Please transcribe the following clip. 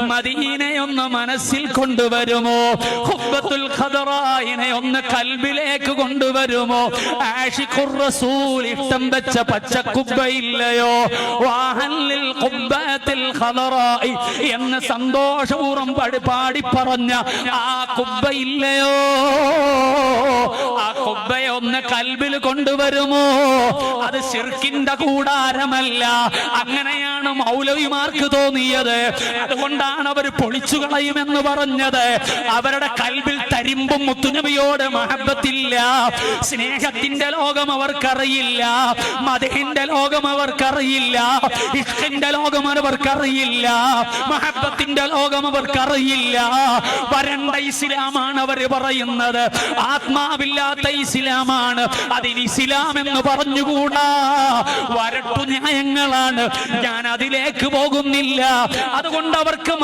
മദീനയൊന്ന് മനസ്സിൽ കൊണ്ടുവരുമോ? ഖുബ്ബത്തുൽ ഖദറായിനെ ഒന്ന് കൽബിലേക്ക് കൊണ്ടുവരുമോ? ആഷിഖുർ റസൂൽ ഇഷ്ടം വെച്ച പച്ചക്കുബ്ബയില്ലയോ? വാഹല്ലിൽ ഖുബ്ബത്തുൽ ഖദറായി എന്ന് സന്തോഷപൂർവ്വം പാടി പറഞ്ഞ ആ കുബ്ബയില്ലയോ? ആ കുബ്ബയെ ഒന്ന് കൽബിൽ കൊണ്ടുവരുമോ? അത് ശിർക്കിന്റെ കൂടാരമല്ല. അങ്ങനെയാണ് മൗലവിമാർക്ക് തോന്നിയത്. അതുകൊണ്ടാണ് അവർ പൊളിച്ചു കളയുമെന്ന് പറഞ്ഞത്. അവരുടെ കൽബിൽ തരിമ്പും മുത്തുനബിയോട് മഹബത്തില്ല. സ്നേഹത്തിന്റെ ലോകം അവർക്കറിയില്ല, മദഹിന്റെ ലോകം അവർക്കറിയില്ല, ഇഷ്കിന്റെ ലോകം അവർക്കറിയില്ല, മഹബത്തിന്റെ ലോകം അവർക്കറിയില്ല. വരണ്ട ഇസ്ലാമാണ് അവർ പറയുന്നത്, ആത്മാവില്ലാത്ത ഇസ്ലാമാണ്. അതിന് ഇസ്ലാം എന്ന് പറഞ്ഞുകൂടാ, വരട്ടു ന്യായങ്ങളാണ്. ഞാൻ അതിലേക്ക് പോകുന്നില്ല. അതുകൊണ്ട് അവർക്ക്